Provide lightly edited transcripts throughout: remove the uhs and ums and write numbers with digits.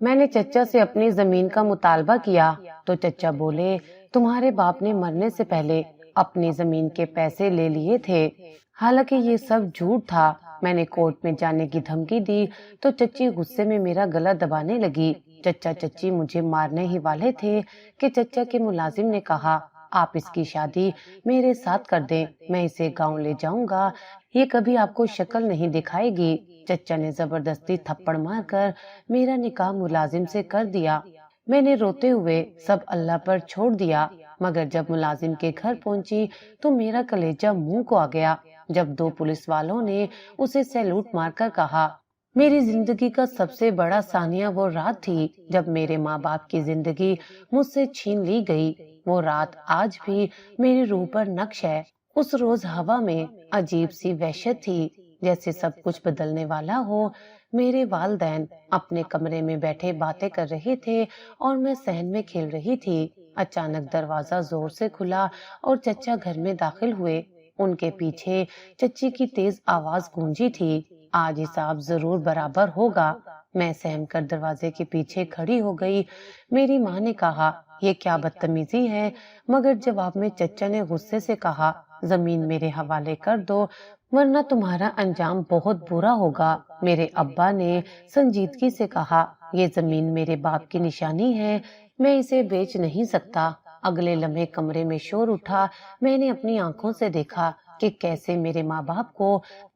میں نے چچا سے اپنی زمین کا مطالبہ کیا تو چچا بولے تمہارے باپ نے مرنے سے پہلے اپنی زمین کے پیسے لے لیے تھے، حالانکہ یہ سب جھوٹ تھا۔ میں نے کورٹ میں جانے کی دھمکی دی تو چچی غصے میں میرا گلا دبانے لگی۔ چچا چچی مجھے مارنے ہی والے تھے کہ چچا کے ملازم نے کہا آپ اس کی شادی میرے ساتھ کر دیں، میں اسے گاؤں لے جاؤں گا، یہ کبھی آپ کو شکل نہیں دکھائے گی۔ چچا نے زبردستی تھپڑ مار کر میرا نکاح ملازم سے کر دیا۔ میں نے روتے ہوئے سب اللہ پر چھوڑ دیا، مگر جب ملازم کے گھر پہنچی تو میرا کلیجہ منہ کو آ گیا جب 2 پولیس والوں نے اسے سیلوٹ مار کر کہا میری زندگی کا سب سے بڑا ثانیہ وہ رات تھی جب میرے ماں باپ کی زندگی مجھ سے چھین لی گئی۔ وہ رات آج بھی میری روح پر نقش ہے۔ اس روز ہوا میں عجیب سی وحشت تھی، جیسے سب کچھ بدلنے والا ہو۔ میرے والدین اپنے کمرے میں بیٹھے باتیں کر رہے تھے اور میں صحن میں کھیل رہی تھی۔ اچانک دروازہ زور سے کھلا اور چچا گھر میں داخل ہوئے۔ ان کے پیچھے چچی کی تیز آواز گونجی تھی، آج حساب ضرور برابر ہوگا۔ میں سہم کر دروازے کے پیچھے کھڑی ہو گئی۔ میری ماں نے کہا یہ کیا بدتمیزی ہے، مگر جواب میں چچا نے غصے سے کہا زمین میرے حوالے کر دو ورنہ تمہارا انجام بہت برا ہوگا۔ میرے ابا نے سنجیدگی سے کہا یہ زمین میرے باپ کی نشانی ہے، میں اسے بیچ نہیں سکتا۔ اگلے لمحے کمرے میں شور اٹھا۔ میں نے اپنی آنکھوں سے دیکھا کہ کیسے میرے ماں باپ کو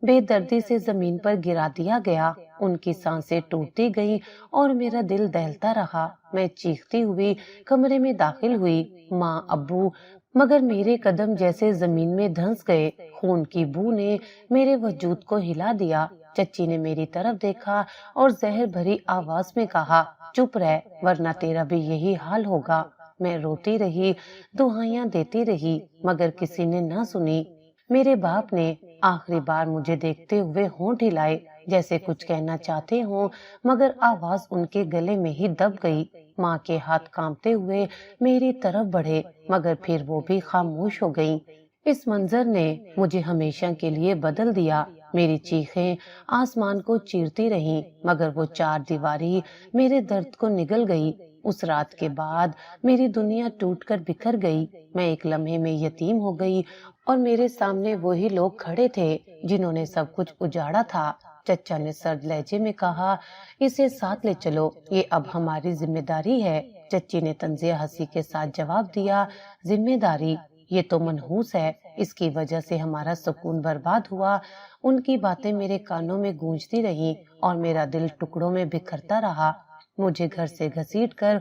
بے دردی سے زمین پر گرا دیا گیا۔ ان کی سانسیں ٹوٹتی گئیں اور میرا دل دہلتا رہا۔ میں چیختی ہوئی کمرے میں داخل ہوئی، ماں، ابو، مگر میرے قدم جیسے زمین میں دھنس گئے۔ خون کی بو نے میرے وجود کو ہلا دیا۔ چچی نے میری طرف دیکھا اور زہر بھری آواز میں کہا چپ رہ ورنہ تیرا بھی یہی حال ہوگا۔ میں روتی رہی، دعائیاں دیتی رہی، مگر کسی نے نہ سنی۔ میرے باپ نے آخری بار مجھے دیکھتے ہوئے ہونٹ ہلائے، جیسے کچھ کہنا چاہتے ہوں، مگر آواز ان کے گلے میں ہی دب گئی۔ ماں کے ہاتھ کانپتے ہوئے میری طرف بڑھے، مگر پھر وہ بھی خاموش ہو گئیں۔ اس منظر نے مجھے ہمیشہ کے لیے بدل دیا۔ میری چیخیں آسمان کو چیرتی رہیں، مگر وہ 4 دیواری میرے درد کو نگل گئی۔ اس رات کے بعد میری دنیا ٹوٹ کر بکھر گئی۔ میں ایک لمحے میں یتیم ہو گئی اور میرے سامنے وہی لوگ کھڑے تھے جنہوں نے سب کچھ اجاڑا تھا۔ چچا نے سرد لہجے میں کہا اسے ساتھ لے چلو، یہ اب ہماری ذمہ داری ہے۔ چچی نے طنز ہنسی کے ساتھ جواب دیا ذمہ داری؟ یہ تو منحوس ہے، اس کی وجہ سے ہمارا سکون برباد ہوا۔ ان کی باتیں میرے کانوں میں گونجتی رہیں اور میرا دل ٹکڑوں میں بکھرتا رہا۔ مجھے گھر سے گھسیٹ کر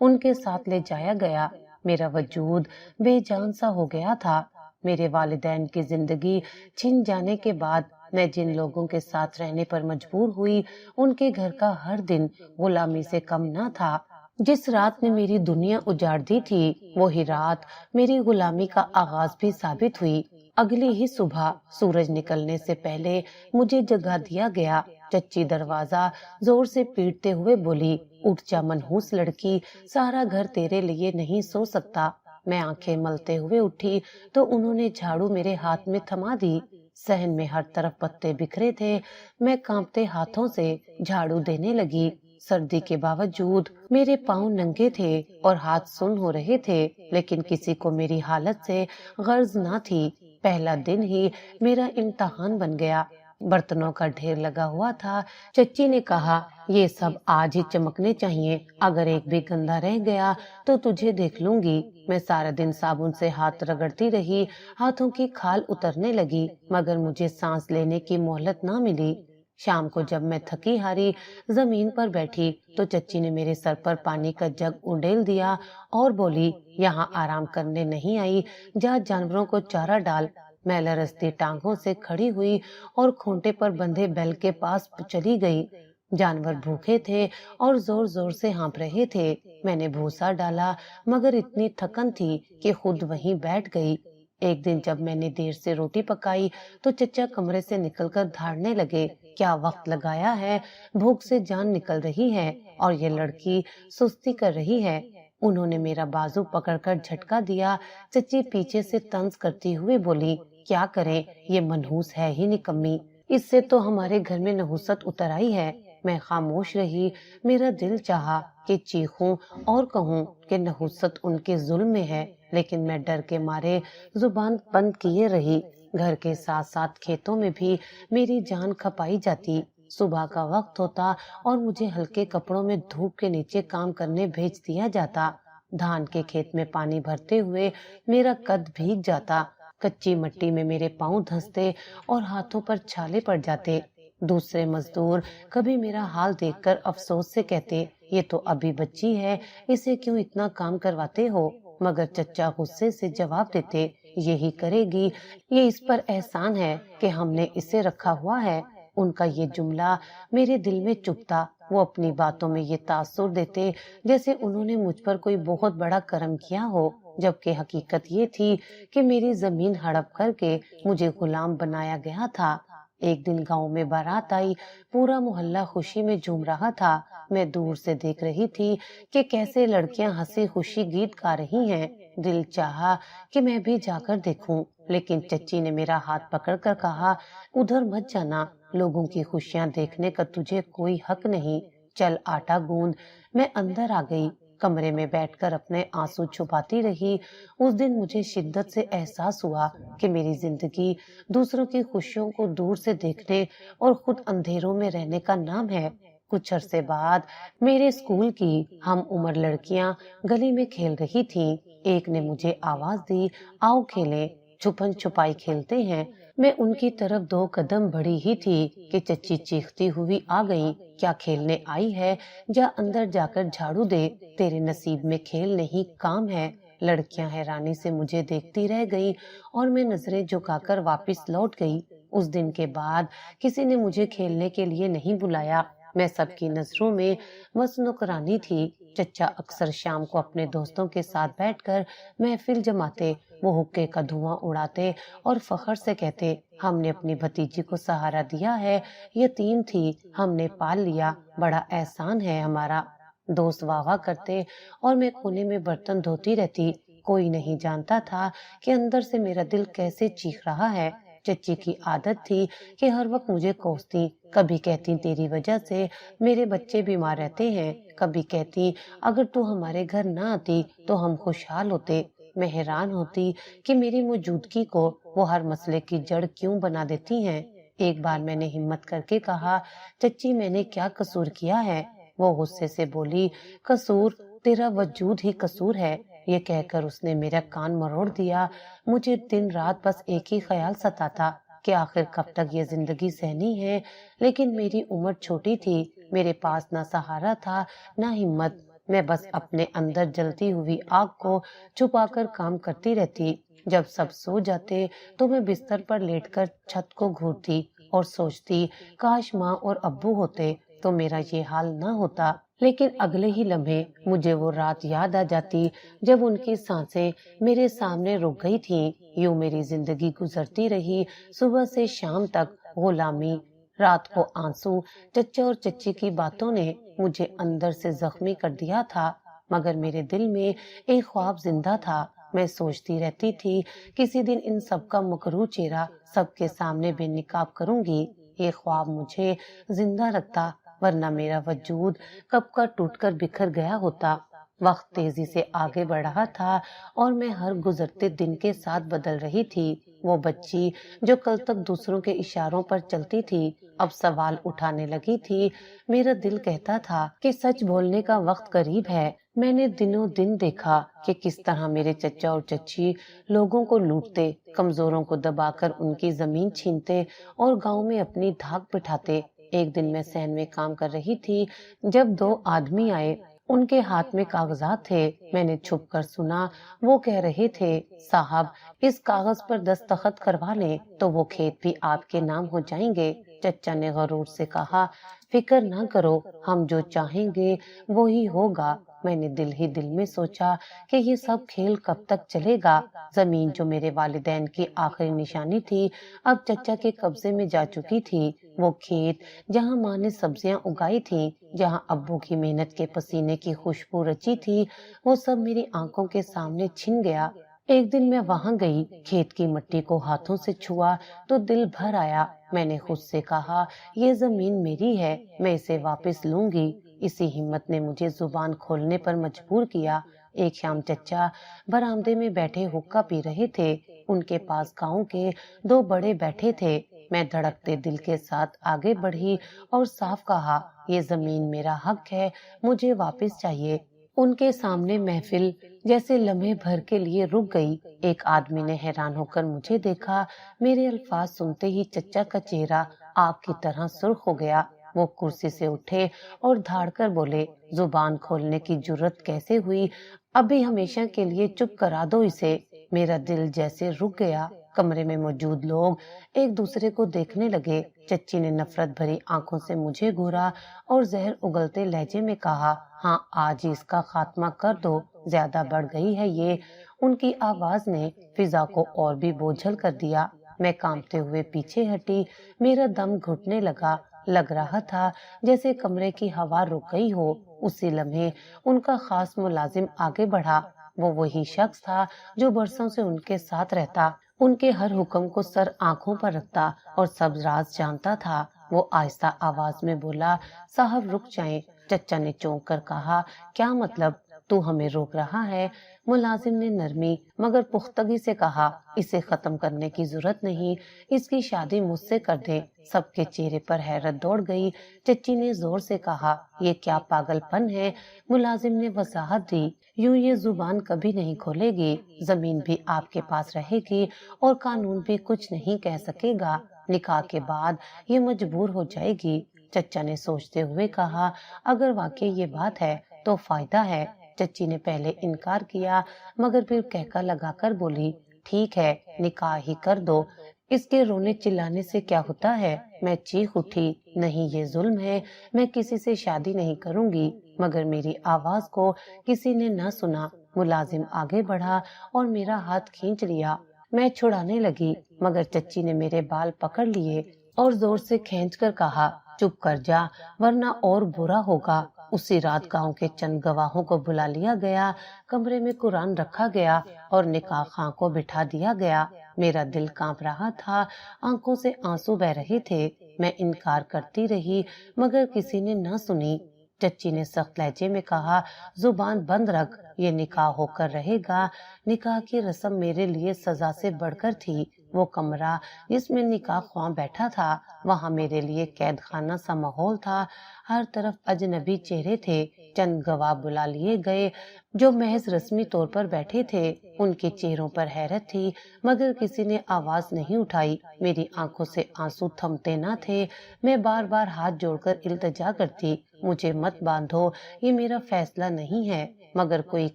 ان کے ساتھ لے جایا گیا۔ میرا وجود بے جان سا ہو گیا تھا۔ میرے والدین کی زندگی چھن جانے کے بعد میں جن لوگوں کے ساتھ رہنے پر مجبور ہوئی، ان کے گھر کا ہر دن غلامی سے کم نہ تھا۔ جس رات نے میری دنیا اجاڑ دی تھی، وہی رات میری غلامی کا آغاز بھی ثابت ہوئی۔ اگلی ہی صبح سورج نکلنے سے پہلے مجھے جگا دیا گیا۔ چچی دروازہ زور سے پیٹتے ہوئے بولی اٹھ جا منحوس لڑکی، سارا گھر تیرے لیے نہیں سو سکتا۔ میں آنکھیں ملتے ہوئے اٹھی تو انہوں نے جھاڑو میرے ہاتھ میں تھما دی۔ صحن میں ہر طرف پتے بکھرے تھے۔ میں کانپتے ہاتھوں سے جھاڑو دینے لگی۔ سردی کے باوجود میرے پاؤں ننگے تھے اور ہاتھ سن ہو رہے تھے، لیکن کسی کو میری حالت سے غرض نہ تھی۔ پہلا دن ہی میرا امتحان بن گیا۔ برتنوں کا ڈھیر لگا ہوا تھا۔ چچی نے کہا یہ سب آج ہی چمکنے چاہیے، اگر ایک بھی گندا رہ گیا تو تجھے دیکھ لوں گی۔ میں سارا دن صابن سے ہاتھ رگڑتی رہی، ہاتھوں کی کھال اترنے لگی، مگر مجھے سانس لینے کی مہلت نہ ملی۔ شام کو جب میں تھکی ہاری زمین پر بیٹھی تو چچی نے میرے سر پر پانی کا جگ اڈیل دیا اور بولی یہاں آرام کرنے نہیں آئی، جا جانوروں کو چارہ ڈال۔ میں لرزتی ٹانگوں سے کھڑی ہوئی اور کھونٹے پر بندھے بیل کے پاس چلی گئی۔ جانور بھوکے تھے اور زور زور سے ہانپ رہے تھے۔ میں نے بھوسا ڈالا، مگر اتنی تھکن تھی کہ خود وہیں بیٹھ گئی۔ ایک دن جب میں نے دیر سے روٹی پکائی تو چچا کمرے سے نکل کر دھاڑنے لگے، کیا وقت لگایا ہے، بھوک سے جان نکل رہی ہے اور یہ لڑکی سستی کر رہی ہے۔ انہوں نے میرا بازو پکڑ کر جھٹکا دیا۔ چچی پیچھے سے طنز کرتی ہوئے بولی کیا کریں، یہ منحوس ہے ہی نکمی، اس سے تو ہمارے گھر میں نحوست اتر آئی ہے۔ میں خاموش رہی۔ میرا دل چاہا کہ چیخوں اور کہوں کہ نحوست ان کے ظلم میں ہے، لیکن میں ڈر کے مارے زبان بند کیے رہی۔ گھر کے ساتھ ساتھ کھیتوں میں بھی میری جان کھپائی جاتی۔ صبح کا وقت ہوتا اور مجھے ہلکے کپڑوں میں دھوپ کے نیچے کام کرنے بھیج دیا جاتا۔ دھان کے کھیت میں پانی بھرتے ہوئے میرا قد بھیگ جاتا، کچی مٹی میں میرے پاؤں دھنستے اور ہاتھوں پر چھالے پڑ جاتے۔ دوسرے مزدور کبھی میرا حال دیکھ کر افسوس سے کہتے، یہ تو ابھی بچی ہے، اسے کیوں اتنا کام کرواتے ہو؟ مگر چچا غصے سے جواب دیتے، یہی کرے گی، یہ اس پر احسان ہے کہ ہم نے اسے رکھا ہوا ہے۔ ان کا یہ جملہ میرے دل میں چبھتا۔ وہ اپنی باتوں میں یہ تاثر دیتے جیسے انہوں نے مجھ پر کوئی بہت بڑا کرم کیا ہو، جبکہ حقیقت یہ تھی کہ میری زمین ہڑپ کر کے مجھے غلام بنایا گیا تھا۔ ایک دن گاؤں میں بارات آئی، پورا محلہ خوشی میں جھوم رہا تھا۔ میں دور سے دیکھ رہی تھی کہ کیسے لڑکیاں ہنسی خوشی گیت گا رہی ہیں۔ دل چاہا کہ میں بھی جا کر دیکھوں، لیکن چچی نے میرا ہاتھ پکڑ کر کہا، ادھر مت جانا، لوگوں کی خوشیاں دیکھنے کا تجھے کوئی حق نہیں، چل آٹا گوندھ۔ میں اندر آ گئی، کمرے میں بیٹھ کر اپنے آنسو چھپاتی رہی۔ اس دن مجھے شدت سے احساس ہوا کہ میری زندگی دوسروں کی خوشیوں کو دور سے دیکھنے اور خود اندھیروں میں رہنے کا نام ہے۔ کچھ عرصے بعد میرے اسکول کی ہم عمر لڑکیاں گلی میں کھیل رہی تھیں۔ ایک نے مجھے آواز دی، آؤ کھیلیں، چھپن چھپائی کھیلتے ہیں۔ میں ان کی طرف 2 قدم بڑھی ہی تھی کہ چچی چیختی ہوئی آ گئی، کیا کھیلنے آئی ہے؟ جا اندر جا کر جھاڑو دے، تیرے نصیب میں کھیل نہیں کام ہے۔ لڑکیاں حیرانی سے مجھے دیکھتی رہ گئی اور میں نظریں جھکا کر واپس لوٹ گئی۔ اس دن کے بعد کسی نے مجھے کھیلنے کے لیے نہیں بلایا۔ میں سب کی نظروں میں بس نوکرانی تھی۔ چچا اکثر شام کو اپنے دوستوں کے ساتھ بیٹھ کر محفل جماتے، وہ حقے کا دھواں اڑاتے اور فخر سے کہتے، ہم نے اپنی بھتیجی کو سہارا دیا ہے، یتیم تھی، ہم نے پال لیا، بڑا احسان ہے ہمارا۔ دوست واہ کرتے اور میں کونے میں برتن دھوتی رہتی۔ کوئی نہیں جانتا تھا کہ اندر سے میرا دل کیسے چیخ رہا ہے۔ چچی کی عادت تھی کہ ہر وقت مجھے کوستی، کبھی کہتی تیری وجہ سے میرے بچے بیمار رہتے ہیں، کبھی کہتی اگر تو ہمارے گھر نہ آتی تو ہم خوشحال ہوتے۔ میں حیران ہوتی کہ میری موجودگی کو وہ ہر مسئلے کی جڑ کیوں بنا دیتی ہیں۔ ایک بار میں نے ہمت کر کے کہا، چچی میں نے کیا قصور کیا ہے؟ وہ غصے سے بولی، قصور تیرا وجود ہی قصور ہے۔ یہ کہہ کر اس نے میرا کان مروڑ دیا۔ مجھے دن رات بس ایک ہی خیال ستاتا کہ آخر کب تک یہ زندگی سہنی ہے، لیکن میری عمر چھوٹی تھی، میرے پاس نہ سہارا تھا نہ ہمت۔ میں بس اپنے اندر جلتی ہوئی آگ کو چھپا کر کام کرتی رہتی۔ جب سب سو جاتے تو میں بستر پر لیٹ کر چھت کو گھورتی اور سوچتی، کاش ماں اور ابو ہوتے تو میرا یہ حال نہ ہوتا۔ لیکن اگلے ہی لمحے مجھے وہ رات یاد آ جاتی جب ان کی سانسیں میرے سامنے رک گئی تھیں۔ یوں میری زندگی گزرتی رہی، صبح سے شام تک غلامی، رات کو آنسو۔ چچا اور چچی کی باتوں نے مجھے اندر سے زخمی کر دیا تھا، مگر میرے دل میں ایک خواب زندہ تھا۔ میں سوچتی رہتی تھی، کسی دن ان سب کا مکروہ چہرہ سب کے سامنے بے نقاب کروں گی۔ یہ خواب مجھے زندہ رکھتا، ورنہ میرا وجود کب کا ٹوٹ کر بکھر گیا ہوتا۔ وقت تیزی سے آگے بڑھ رہا تھا اور میں ہر گزرتے دن کے ساتھ بدل رہی تھی۔ وہ بچی جو کل تک دوسروں کے اشاروں پر چلتی تھی، اب سوال اٹھانے لگی تھی۔ میرا دل کہتا تھا کہ سچ بولنے کا وقت قریب ہے۔ میں نے دنوں دن دیکھا کہ کس طرح میرے چچا اور چچی لوگوں کو لوٹتے، کمزوروں کو دبا کر ان کی زمین چھینتے اور گاؤں میں اپنی دھاک بٹھاتے۔ ایک دن میں صحن میں کام کر رہی تھی جب 2 آدمی آئے، ان کے ہاتھ میں کاغذات تھے۔ میں نے چھپ کر سنا، وہ کہہ رہے تھے، صاحب اس کاغذ پر دستخط کروا لیں تو وہ کھیت بھی آپ کے نام ہو جائیں گے۔ چچا نے غرور سے کہا، فکر نہ کرو، ہم جو چاہیں گے وہی ہوگا۔ میں نے دل ہی دل میں سوچا کہ یہ سب کھیل کب تک چلے گا؟ زمین جو میرے والدین کی آخری نشانی تھی اب چچا کے قبضے میں جا چکی تھی۔ وہ کھیت جہاں ماں نے سبزیاں اگائی تھی، جہاں ابو کی محنت کے پسینے کی خوشبو رچی تھی، وہ سب میری آنکھوں کے سامنے چھن گیا۔ ایک دن میں وہاں گئی، کھیت کی مٹی کو ہاتھوں سے چھوا تو دل بھر آیا۔ میں نے خود سے کہا یہ زمین میری ہے، میں اسے واپس لوں گی۔ اسی ہمت نے مجھے زبان کھولنے پر مجبور کیا۔ ایک شام چچا برآمدے میں بیٹھے حقہ پی رہے تھے، ان کے پاس گاؤں کے دو بڑے بیٹھے تھے۔ میں دھڑکتے دل کے ساتھ آگے بڑھی اور صاف کہا یہ زمین میرا حق ہے، مجھے واپس چاہیے۔ ان کے سامنے محفل جیسے لمحے بھر کے لیے رک گئی۔ ایک آدمی نے حیران ہو کر مجھے دیکھا۔ میرے الفاظ سنتے ہی چچا کا چہرہ آگ کی طرح سرخ ہو گیا۔ وہ کرسی سے اٹھے اور دھاڑ کر بولے زبان کھولنے کی جرت کیسے ہوئی؟ ابھی ہمیشہ کے لیے چپ کرا دو اسے۔ میرا دل جیسے رک گیا۔ کمرے میں موجود لوگ ایک دوسرے کو دیکھنے لگے۔ چچی نے نفرت بھری آنکھوں سے مجھے گھورا اور زہر اگلتے لہجے میں کہا ہاں آج ہی اس کا خاتمہ کر دو، زیادہ بڑھ گئی ہے یہ۔ ان کی آواز نے فضا کو اور بھی بوجھل کر دیا۔ میں کانپتے ہوئے پیچھے ہٹی، میرا دم گھٹنے لگا۔ لگ رہا تھا جیسے کمرے کی ہوا رک گئی ہو۔ اسی لمحے ان کا خاص ملازم آگے بڑھا۔ وہ وہی شخص تھا جو برسوں سے ان کے ساتھ رہتا، ان کے ہر حکم کو سر آنکھوں پر رکھتا اور سب راز جانتا تھا۔ وہ آہستہ آواز میں بولا صاحب رک جائیں۔ چچا نے چونک کر کہا کیا مطلب؟ تو ہمیں روک رہا ہے؟ ملازم نے نرمی مگر پختگی سے کہا اسے ختم کرنے کی ضرورت نہیں، اس کی شادی مجھ سے کر دیں۔ سب کے چہرے پر حیرت دوڑ گئی۔ چچی نے زور سے کہا یہ کیا پاگل پن ہے؟ ملازم نے وضاحت دی یوں یہ زبان کبھی نہیں کھولے گی، زمین بھی آپ کے پاس رہے گی اور قانون بھی کچھ نہیں کہہ سکے گا۔ نکاح کے بعد یہ مجبور ہو جائے گی۔ چچا نے سوچتے ہوئے کہا اگر واقعی یہ بات ہے تو فائدہ ہے۔ چچی نے پہلے انکار کیا مگر پھر کہکا لگا کر بولی ٹھیک ہے نکاح ہی کر دو، اس کے رونے چلانے سے کیا ہوتا ہے؟ میں چیخ اٹھی نہیں یہ ظلم ہے، میں کسی سے شادی نہیں کروں گی۔ مگر میری آواز کو کسی نے نہ سنا۔ ملازم آگے بڑھا اور میرا ہاتھ کھینچ لیا۔ میں چھڑانے لگی مگر چچی نے میرے بال پکڑ لیے اور زور سے کھینچ کر کہا چپ کر جا ورنہ اور برا ہوگا۔ اسی رات گاؤں کے چند گواہوں کو بلا لیا گیا، کمرے میں قرآن رکھا گیا اور نکاح خواں کو بٹھا دیا گیا۔ میرا دل کانپ رہا تھا، آنکھوں سے آنسو بہ رہے تھے۔ میں انکار کرتی رہی مگر کسی نے نہ سنی۔ چچی نے سخت لہجے میں کہا زبان بند رکھ، یہ نکاح ہو کر رہے گا۔ نکاح کی رسم میرے لیے سزا سے بڑھ کر تھی۔ وہ کمرہ جس میں نکاح خواں بیٹھا تھا وہاں میرے لیے قید خانہ سا ماحول تھا۔ ہر طرف اجنبی چہرے تھے۔ چند گواہ بلا لیے گئے جو محض رسمی طور پر بیٹھے تھے۔ ان کے چہروں پر حیرت تھی مگر کسی نے آواز نہیں اٹھائی۔ میری آنکھوں سے آنسو تھمتے نہ تھے۔ میں بار بار ہاتھ جوڑ کر التجا کرتی مجھے مت باندھو، یہ میرا فیصلہ نہیں ہے، مگر کوئی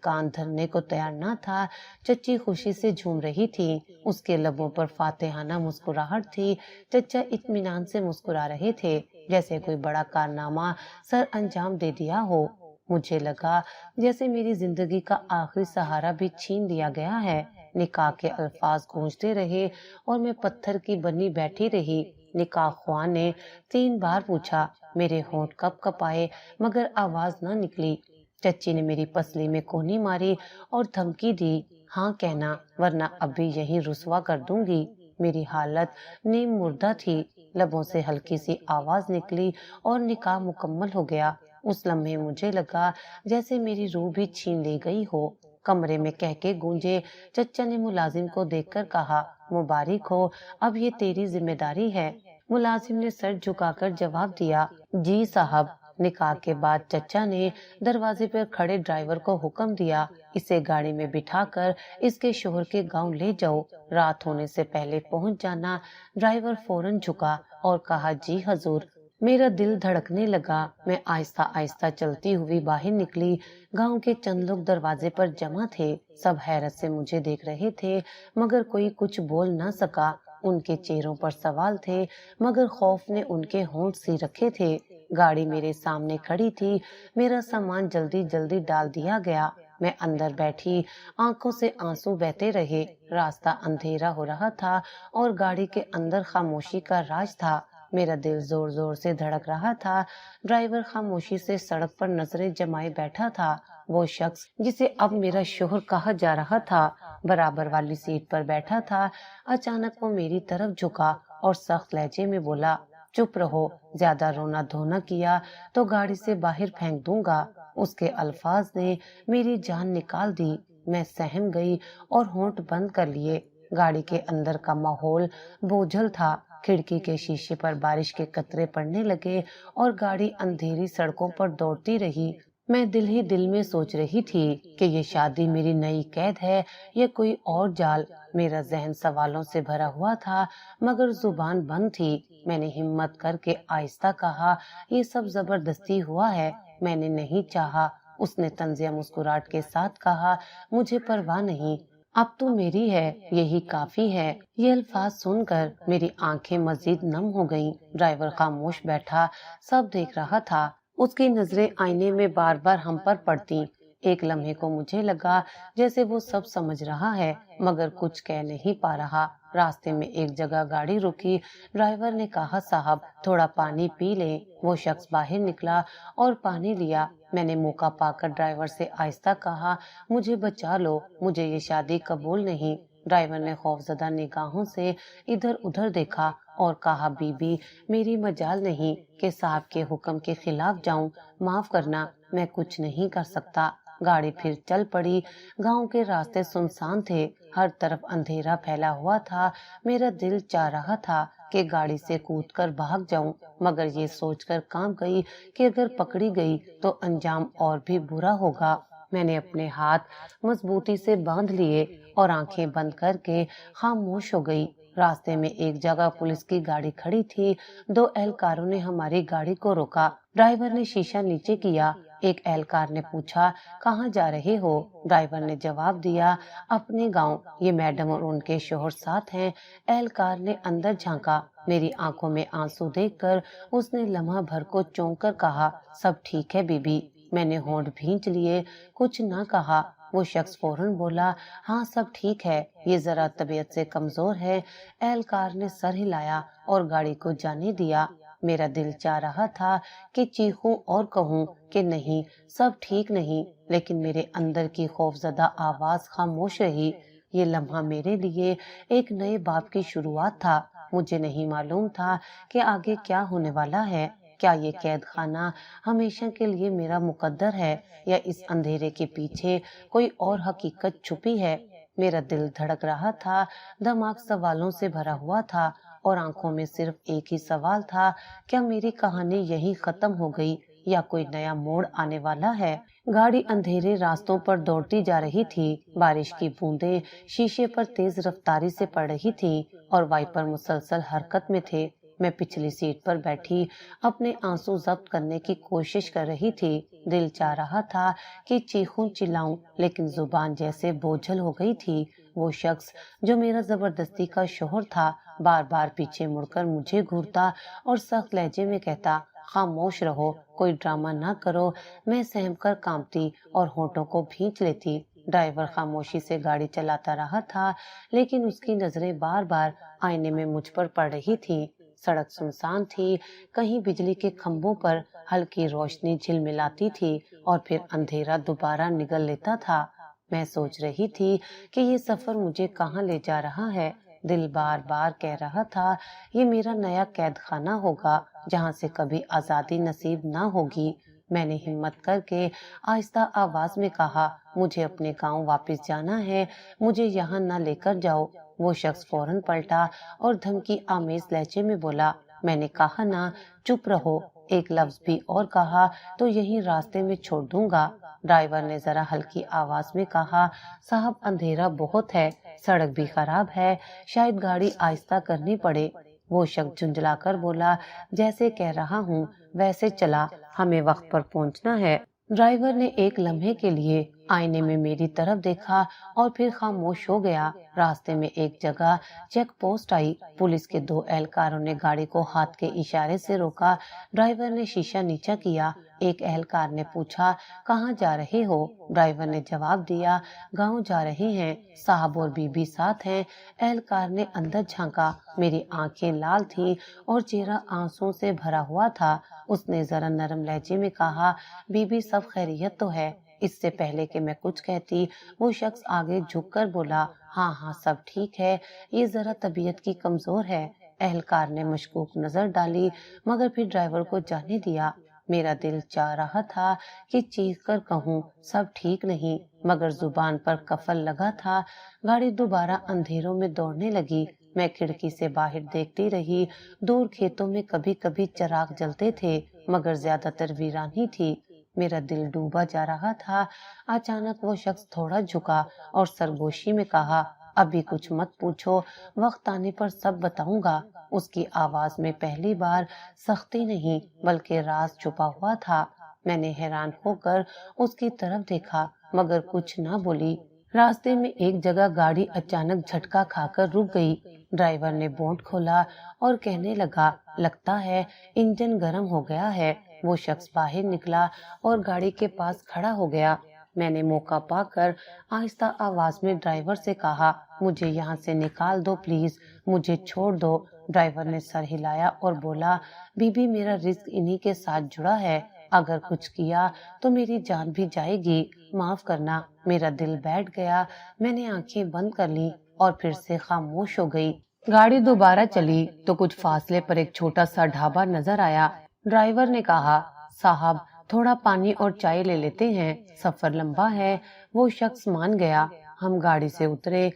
کان دھرنے کو تیار نہ تھا۔ چچی خوشی سے جھوم رہی تھی، اس کے لبوں پر فاتحانہ مسکراہٹ تھی۔ چچا اطمینان سے مسکرا رہے تھے جیسے کوئی بڑا کارنامہ سر انجام دے دیا ہو۔ مجھے لگا جیسے میری زندگی کا آخری سہارا بھی چھین لیا گیا ہے۔ نکاح کے الفاظ گونجتے رہے اور میں پتھر کی بنی بیٹھی رہی۔ نکاح خواں نے 3 بار پوچھا، میرے ہونٹ کپ کپ آئے مگر آواز نہ نکلی۔ چچی نے میری پسلی میں کونی ماری اور دھمکی دی ہاں کہنا ورنہ ابھی یہیں رسوا کر دوں گی۔ میری حالت نیم مردہ تھی۔ لبوں سے ہلکی سی آواز نکلی اور نکاح مکمل ہو گیا۔ اس لمحے مجھے لگا جیسے میری روح بھی چھین لی گئی ہو۔ کمرے میں کہکے گونجے۔ چچا نے ملازم کو دیکھ کر کہا مبارک ہو، اب یہ تیری ذمہ داری ہے۔ ملازم نے سر جھکا کر جواب دیا جی صاحب۔ نکاح کے بعد چچا نے دروازے پر کھڑے ڈرائیور کو حکم دیا اسے گاڑی میں بٹھا کر اس کے شوہر کے گاؤں لے جاؤ، رات ہونے سے پہلے پہنچ جانا۔ ڈرائیور فوراً جھکا اور کہا جی حضور۔ میرا دل دھڑکنے لگا۔ میں آہستہ آہستہ چلتی ہوئی باہر نکلی۔ گاؤں کے چند لوگ دروازے پر جمع تھے، سب حیرت سے مجھے دیکھ رہے تھے مگر کوئی کچھ بول نہ سکا۔ ان کے چہروں پر سوال تھے مگر خوف نے ان کے ہونٹ سی رکھے تھے۔ گاڑی میرے سامنے کھڑی تھی، میرا سامان جلدی جلدی ڈال دیا گیا۔ میں اندر بیٹھی، آنکھوں سے آنسو بہتے رہے۔ راستہ اندھیرا ہو رہا تھا اور گاڑی کے اندر خاموشی کا راج تھا۔ میرا دل زور زور سے دھڑک رہا تھا۔ ڈرائیور خاموشی سے سڑک پر نظریں جمائے بیٹھا تھا۔ وہ شخص جسے اب میرا شوہر کہا جا رہا تھا برابر والی سیٹ پر بیٹھا تھا۔ اچانک وہ میری طرف جھکا اور سخت لہجے میں بولا، چپ رہو، زیادہ رونا دھونا کیا تو گاڑی سے باہر پھینک دوں گا۔ اس کے الفاظ نے میری جان نکال دی۔ میں سہم گئی اور ہونٹ بند کر لیے۔ گاڑی کے اندر کا ماحول بوجھل تھا۔ کھڑکی کے شیشے پر بارش کے قطرے پڑنے لگے اور گاڑی اندھیری سڑکوں پر دوڑتی رہی۔ میں دل ہی دل میں سوچ رہی تھی کہ یہ شادی میری نئی قید ہے یا کوئی اور جال۔ میرا ذہن سوالوں سے بھرا ہوا تھا مگر زبان بند تھی۔ میں نے ہمت کر کے آہستہ کہا، یہ سب زبردستی ہوا ہے، میں نے نہیں چاہا۔ اس نے طنزیہ مسکراہٹ کے ساتھ کہا، مجھے پرواہ نہیں، اب تو میری ہے، یہی کافی ہے۔ یہ الفاظ سن کر میری آنکھیں مزید نم ہو گئیں۔ ڈرائیور خاموش بیٹھا، سب دیکھ رہا تھا۔ اس کی نظریں آئینے میں بار بار ہم پر پڑتیں۔ ایک لمحے کو مجھے لگا جیسے وہ سب سمجھ رہا ہے مگر کچھ کہہ نہیں پا رہا۔ راستے میں ایک جگہ گاڑی رکی۔ ڈرائیور نے کہا، صاحب تھوڑا پانی پی لیں۔ وہ شخص باہر نکلا اور پانی لیا۔ میں نے موقع پا کر ڈرائیور سے آہستہ کہا، مجھے بچا لو، مجھے یہ شادی قبول نہیں۔ ڈرائیور نے خوفزدہ نگاہوں سے ادھر ادھر دیکھا اور کہا، بی بی میری مجال نہیں کہ صاحب کے حکم کے خلاف جاؤں، معاف کرنا، میں کچھ نہیں کر سکتا۔ گاڑی پھر چل پڑی۔ گاؤں کے راستے سنسان تھے، ہر طرف اندھیرا پھیلا ہوا تھا۔ میرا دل چاہ رہا تھا کہ گاڑی سے کود کر بھاگ جاؤں مگر یہ سوچ کر کانپ گئی کہ اگر پکڑی گئی تو انجام اور بھی برا ہوگا۔ میں نے اپنے ہاتھ مضبوطی سے باندھ لیے اور آنکھیں بند کر کے خاموش ہو گئی۔ راستے میں ایک جگہ پولیس کی گاڑی کھڑی تھی۔ 2 اہلکاروں نے ہماری گاڑی کو روکا۔ ڈرائیور نے شیشہ نیچے کیا۔ ایک اہلکار نے پوچھا، کہاں جا رہے ہو؟ ڈرائیور نے جواب دیا، اپنے گاؤں، یہ میڈم اور ان کے شوہر ساتھ ہیں۔ اہلکار نے اندر جھانکا۔ میری آنکھوں میں آنسو دیکھ کر اس نے لمحہ بھر کو چونک کر کہا، سب ٹھیک ہے بی بی؟ میں نے ہونٹ بھینچ لیے، کچھ نہ کہا۔ وہ شخص فوراً بولا، ہاں سب ٹھیک ہے، یہ ذرا طبیعت سے کمزور ہے۔ اہلکار نے سر ہلایا اور گاڑی کو جانے دیا۔ میرا دل چاہ رہا تھا کہ چیخوں اور کہوں کہ نہیں، سب ٹھیک نہیں، لیکن میرے اندر کی خوفزدہ آواز خاموش رہی۔ یہ لمحہ میرے لیے ایک نئے باب کی شروعات تھا۔ مجھے نہیں معلوم تھا کہ آگے کیا ہونے والا ہے۔ کیا یہ قید خانہ ہمیشہ کے لیے میرا مقدر ہے یا اس اندھیرے کے پیچھے کوئی اور حقیقت چھپی ہے؟ میرا دل دھڑک رہا تھا، دماغ سوالوں سے بھرا ہوا تھا اور آنکھوں میں صرف ایک ہی سوال تھا، کیا میری کہانی یہیں ختم ہو گئی یا کوئی نیا موڑ آنے والا ہے؟ گاڑی اندھیرے راستوں پر دوڑتی جا رہی تھی۔ بارش کی بوندیں شیشے پر تیز رفتاری سے پڑ رہی تھیں اور وائپر مسلسل حرکت میں تھے۔ میں پچھلی سیٹ پر بیٹھی اپنے آنسو ضبط کرنے کی کوشش کر رہی تھی۔ دل چاہ رہا تھا کہ چیخوں چلاؤں لیکن زبان جیسے بوجھل ہو گئی تھی۔ وہ شخص جو میرا زبردستی کا شوہر تھا بار بار پیچھے مڑ کر مجھے گھورتا اور سخت لہجے میں کہتا، خاموش رہو، کوئی ڈرامہ نہ کرو۔ میں سہم کر کانپتی اور ہونٹوں کو بھینچ لیتی۔ ڈرائیور خاموشی سے گاڑی چلاتا رہا تھا لیکن اس کی نظریں بار بار آئینے میں مجھ پر پڑ رہی تھی۔ سڑک سنسان تھی، کہیں بجلی کے کھمبوں پر ہلکی روشنی جھلملاتی تھی اور پھر اندھیرا دوبارہ نگل لیتا تھا۔ میں سوچ رہی تھی کہ یہ سفر مجھے کہاں لے جا رہا ہے۔ دل بار بار کہہ رہا تھا، یہ میرا نیا قید خانہ ہوگا جہاں سے کبھی آزادی نصیب نہ ہوگی۔ میں نے ہمت کر کے آہستہ آواز میں کہا، مجھے اپنے گاؤں واپس جانا ہے، مجھے یہاں نہ لے کر جاؤ۔ وہ شخص فوراً پلٹا اور دھمکی آمیز لہجے میں بولا، میں نے کہا نا، چپ رہو، ایک لفظ بھی اور کہا تو یہیں راستے میں چھوڑ دوں گا۔ ڈرائیور نے ذرا ہلکی آواز میں کہا، صاحب اندھیرا بہت ہے، سڑک بھی خراب ہے، شاید گاڑی آہستہ کرنی پڑے۔ وہ شخص جھنجلا کر بولا، جیسے کہہ رہا ہوں ویسے چلا، ہمیں وقت پر پہنچنا ہے۔ ڈرائیور نے ایک لمحے کے لیے آئینے میں میری طرف دیکھا اور پھر خاموش ہو گیا۔ راستے میں ایک جگہ چیک پوسٹ آئی۔ پولیس کے 2 اہلکاروں نے گاڑی کو ہاتھ کے اشارے سے روکا۔ ڈرائیور نے شیشہ نیچا کیا۔ ایک اہلکار نے پوچھا، کہاں جا رہے ہو؟ ڈرائیور نے جواب دیا، گاؤں جا رہے ہیں، صاحب اور بی بی ساتھ ہیں۔ اہلکار نے اندر جھانکا۔ میری آنکھیں لال تھیں اور چہرہ آنسوؤں سے بھرا ہوا تھا۔ اس نے ذرا نرم لہجے میں کہا، بی بی سب خیریت تو ہے؟ اس سے پہلے کہ میں کچھ کہتی وہ شخص آگے جھک کر بولا، ہاں ہاں سب ٹھیک ہے، یہ ذرا طبیعت کی کمزور ہے۔ اہلکار نے مشکوک نظر ڈالی مگر پھر ڈرائیور کو جانے دیا۔ میرا دل چاہ رہا تھا کہ چیخ کر کہوں سب ٹھیک نہیں، مگر زبان پر قفل لگا تھا۔ گاڑی دوبارہ اندھیروں میں دوڑنے لگی۔ میں کھڑکی سے باہر دیکھتی رہی۔ دور کھیتوں میں کبھی کبھی چراغ جلتے تھے مگر زیادہ تر ویرانی تھی۔ میرا دل ڈوبا جا رہا تھا۔ اچانک وہ شخص تھوڑا جھکا اور سرگوشی میں کہا، ابھی کچھ مت پوچھو، وقت آنے پر سب بتاؤں گا۔ اس کی آواز میں پہلی بار سختی نہیں بلکہ راز چھپا ہوا تھا۔ میں نے حیران ہو کر اس کی طرف دیکھا مگر کچھ نہ بولی۔ راستے میں ایک جگہ گاڑی اچانک جھٹکا کھا کر رک گئی۔ ڈرائیور نے بونٹ کھولا اور کہنے لگا، لگتا ہے انجن گرم ہو گیا ہے۔ وہ شخص باہر نکلا اور گاڑی کے پاس کھڑا ہو گیا۔ میں نے موقع پا کر آہستہ آواز میں ڈرائیور سے کہا، مجھے یہاں سے نکال دو پلیز، مجھے چھوڑ دو۔ ڈرائیور نے سر ہلایا اور بولا، بی بی میرا رزق انہی کے ساتھ جڑا ہے، اگر کچھ کیا تو میری جان بھی جائے گی، معاف کرنا۔ میرا دل بیٹھ گیا۔ میں نے آنکھیں بند کر لی اور پھر سے خاموش ہو گئی۔ گاڑی دوبارہ چلی تو کچھ فاصلے پر ایک چھوٹا سا ڈھابا نظر آیا۔ ڈرائیور نے کہا، صاحب تھوڑا پانی اور چائے لے لیتے ہیں، سفر لمبا ہے۔ وہ شخص مان گیا۔ ہم گاڑی سے اترے۔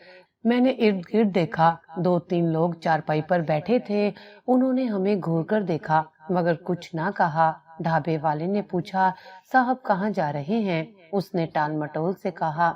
میں نے ارد گرد دیکھا، 2-3 لوگ چارپائی پر بیٹھے تھے۔ انہوں نے ہمیں گھور کر دیکھا مگر کچھ نہ کہا۔ ڈھابے والے نے پوچھا، صاحب کہاں جا رہے ہیں؟ اس نے ٹال مٹول سے کہا،